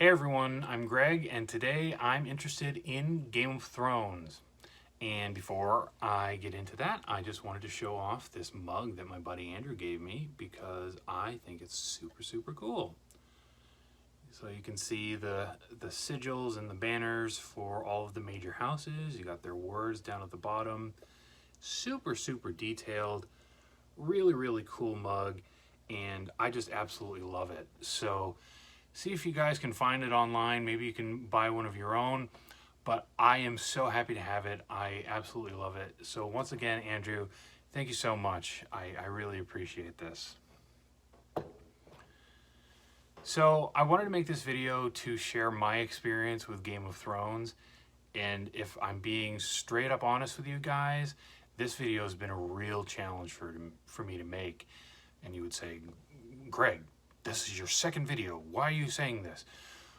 Hey everyone, I'm Greg, and today I'm interested in Game of Thrones. And before I get into that, I just wanted to show off this mug that my buddy Andrew gave me because I think it's super cool. So you can see the sigils and the banners for all of the major houses. You got their words down at the bottom. Super detailed. Really cool mug, and I just absolutely love it. So see if you guys can find it online. Maybe you can buy one of your own, but I am so happy to have it. I absolutely love it. So once again, Andrew, thank you so much. I really appreciate this. So I wanted to make this video to share my experience with Game of Thrones, and if I'm being straight up honest with you guys, this video has been a real challenge for me to make. And you would say, Greg, this is your second video. Why are you saying this?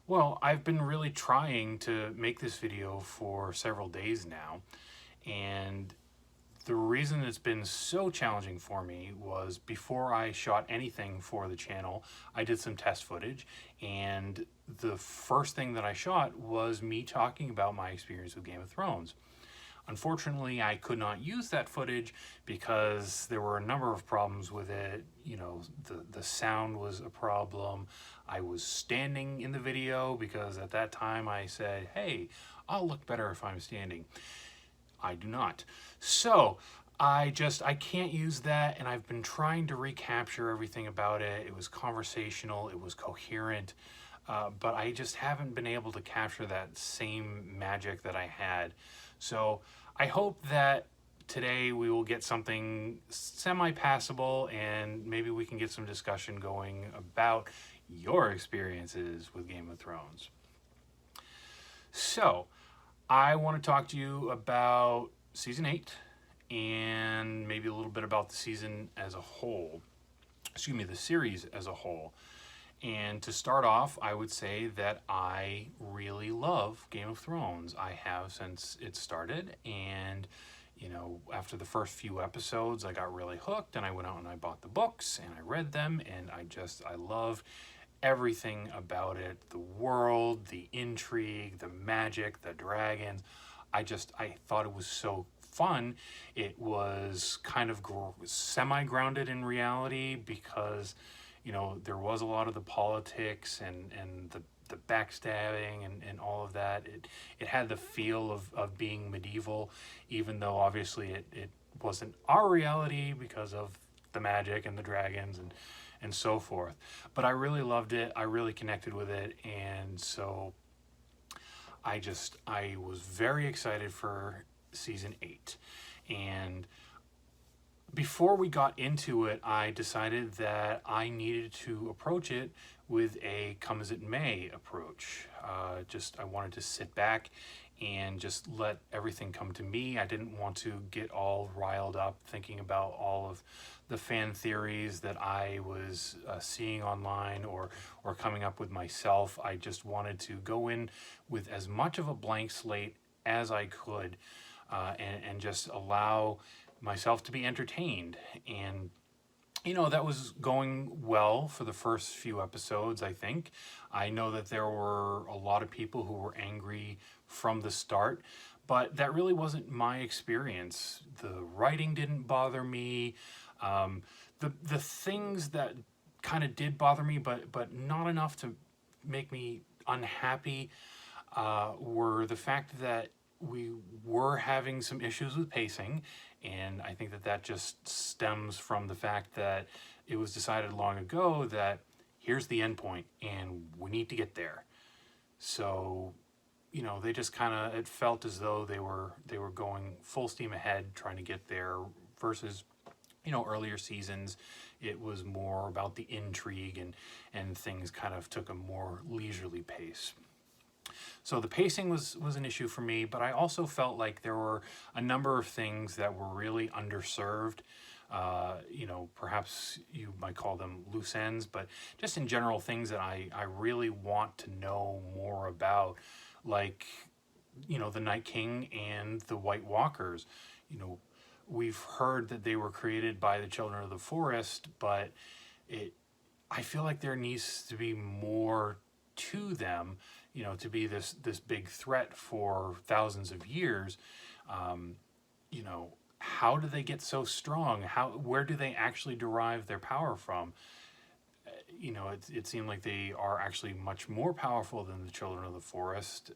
Well, I've been really trying to make this video for several days now. And the reason it's been so challenging for me was before I shot anything for the channel, I did some test footage. And the first thing that I shot was me talking about my experience with Game of Thrones. Unfortunately, I could not use that footage because there were a number of problems with it. You know, the sound was a problem. I was standing in the video because at that time I said, hey, I'll look better if I'm standing. I do not. So I can't use that, and I've been trying to recapture everything about it. It was conversational, it was coherent, but I just haven't been able to capture that same magic that I had. So I hope that today we will get something semi-passable, and maybe we can get some discussion going about your experiences with Game of Thrones. So I want to talk to you about season 8 and maybe a little bit about the season as a whole. Excuse me, the series as a whole. And to start off, I would say that I really love Game of Thrones. I have since it started, and you know, after the first few episodes, I got really hooked, and I went out and I bought the books and I read them, and I loved everything about it. The world, the intrigue, the magic, the dragons. I thought it was so fun. It was kind of semi-grounded in reality because, you know, there was a lot of the politics and the backstabbing and all of that. It had the feel of being medieval, even though obviously it wasn't our reality because of the magic and the dragons and so forth. But I really loved it. I really connected with it. And so I was very excited for season 8. And before we got into it, I decided that I needed to approach it with a come as it may approach. I wanted to sit back and just let everything come to me. I didn't want to get all riled up thinking about all of the fan theories that I was seeing online or coming up with myself. I just wanted to go in with as much of a blank slate as I could, and just allow myself to be entertained. And you know, that was going well for the first few episodes, I think. I know that there were a lot of people who were angry from the start, but that really wasn't my experience. The writing didn't bother me. The things that kind of did bother me, but not enough to make me unhappy, were the fact that we were having some issues with pacing, and I think that just stems from the fact that it was decided long ago that here's the end point and we need to get there. So, you know, they just kind of, it felt as though they were going full steam ahead trying to get there versus, you know, earlier seasons. It was more about the intrigue, and things kind of took a more leisurely pace. So the pacing was an issue for me, but I also felt like there were a number of things that were really underserved. You know, perhaps you might call them loose ends, but just in general, things that I really want to know more about, like, you know, the Night King and the White Walkers. You know, we've heard that they were created by the Children of the Forest, but I feel like there needs to be more to them, you know, to be this big threat for thousands of years. You know, how do they get so strong? Where do they actually derive their power from? You know, it seemed like they are actually much more powerful than the children of the forest.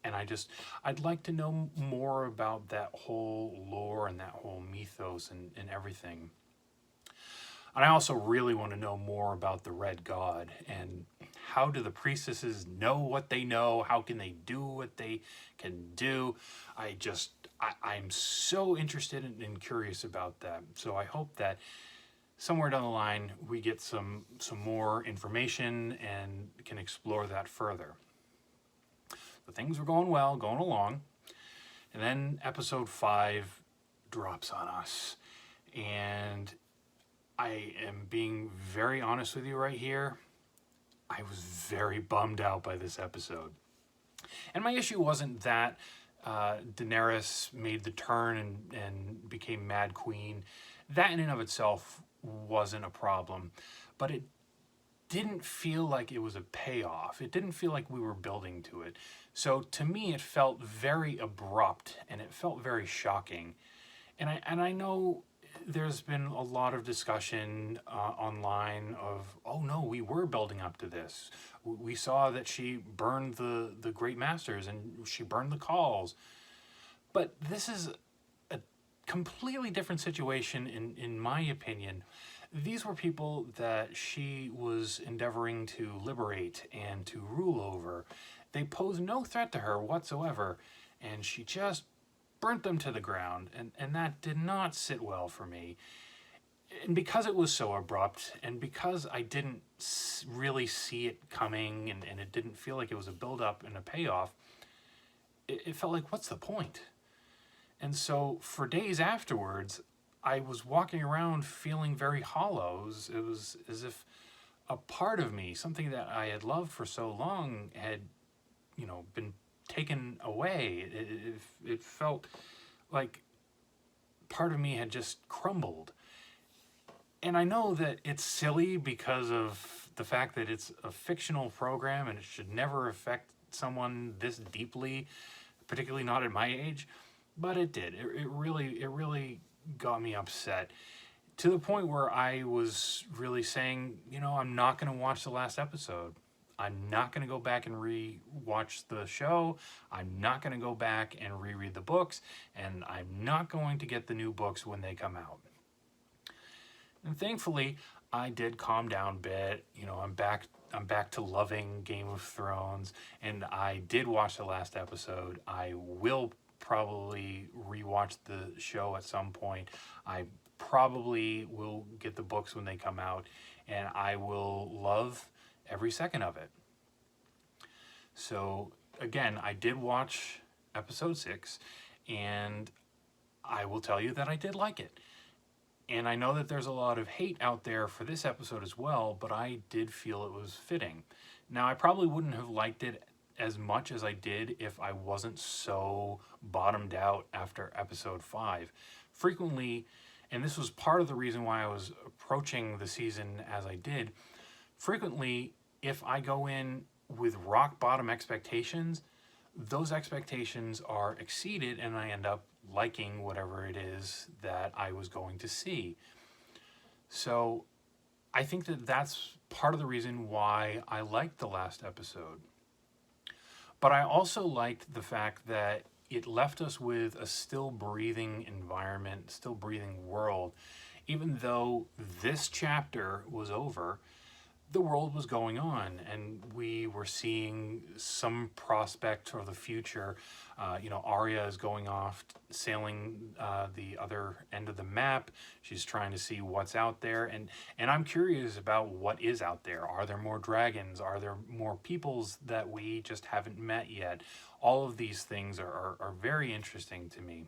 And I'd like to know more about that whole lore and that whole mythos and everything. And I also really want to know more about the Red God and how do the priestesses know what they know? How can they do what they can do? I'm so interested and curious about that. So I hope that somewhere down the line we get some more information and can explore that further. So things were going well, going along, and then episode 5 drops on us. And I am being very honest with you right here. I was very bummed out by this episode. And my issue wasn't that Daenerys made the turn and became Mad Queen. That in and of itself wasn't a problem. But it didn't feel like it was a payoff. It didn't feel like we were building to it. So to me, it felt very abrupt and it felt very shocking. And I know there's been a lot of discussion online of, oh no, we were building up to this. We saw that she burned the Great Masters and she burned the Calls. But this is a completely different situation in my opinion. These were people that she was endeavoring to liberate and to rule over. They posed no threat to her whatsoever, and she just burnt them to the ground, and that did not sit well for me. And because it was so abrupt, and because I didn't really see it coming, and it didn't feel like it was a build-up and a payoff, it felt like, what's the point? And so for days afterwards, I was walking around feeling very hollow. It was as if a part of me, something that I had loved for so long, had, you know, been taken away. It felt like part of me had just crumbled. And I know that it's silly because of the fact that it's a fictional program and it should never affect someone this deeply, particularly not at my age, but it did. It really got me upset to the point where I was really saying, you know, I'm not going to watch the last episode. I'm not going to go back and re-watch the show. I'm not going to go back and reread the books, and I'm not going to get the new books when they come out. And thankfully, I did calm down a bit. You know, I'm back to loving Game of Thrones, and I did watch the last episode. I will probably rewatch the show at some point. I probably will get the books when they come out, and I will love every second of it. So again, I did watch episode 6, and I will tell you that I did like it. And I know that there's a lot of hate out there for this episode as well, but I did feel it was fitting. Now, I probably wouldn't have liked it as much as I did if I wasn't so bottomed out after episode 5. Frequently, and this was part of the reason why I was approaching the season as I did, frequently, if I go in with rock bottom expectations, those expectations are exceeded and I end up liking whatever it is that I was going to see. So I think that that's part of the reason why I liked the last episode. But I also liked the fact that it left us with a still breathing environment, still breathing world. Even though this chapter was over, the world was going on, and we were seeing some prospect for the future. Arya is going off, sailing the other end of the map. She's trying to see what's out there, and I'm curious about what is out there. Are there more dragons? Are there more peoples that we just haven't met yet? All of these things are very interesting to me.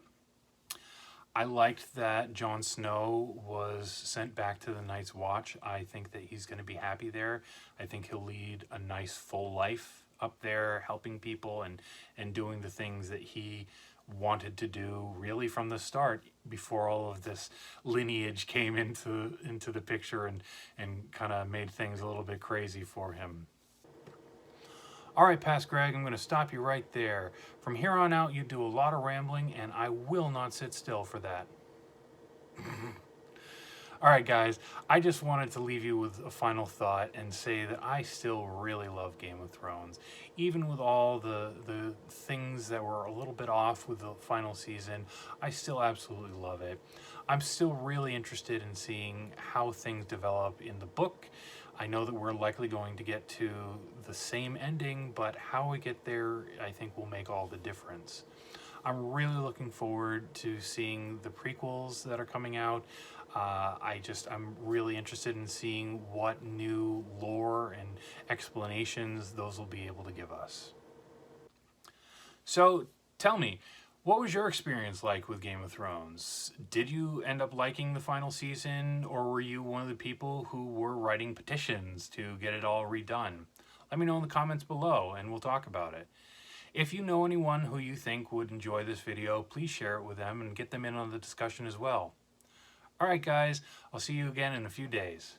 I liked that Jon Snow was sent back to the Night's Watch. I think that he's going to be happy there. I think he'll lead a nice full life up there, helping people and doing the things that he wanted to do really from the start, before all of this lineage came into the picture and kind of made things a little bit crazy for him. All right, Past Greg, I'm going to stop you right there. From here on out, you do a lot of rambling, and I will not sit still for that. All right, guys, I just wanted to leave you with a final thought and say that I still really love Game of Thrones. Even with all the things that were a little bit off with the final season, I still absolutely love it. I'm still really interested in seeing how things develop in the book. I know that we're likely going to get to the same ending, but how we get there, I think, will make all the difference. I'm really looking forward to seeing the prequels that are coming out. I'm really interested in seeing what new lore and explanations those will be able to give us. So tell me, what was your experience like with Game of Thrones? Did you end up liking the final season, or were you one of the people who were writing petitions to get it all redone? Let me know in the comments below and we'll talk about it. If you know anyone who you think would enjoy this video, please share it with them and get them in on the discussion as well. All right, guys, I'll see you again in a few days.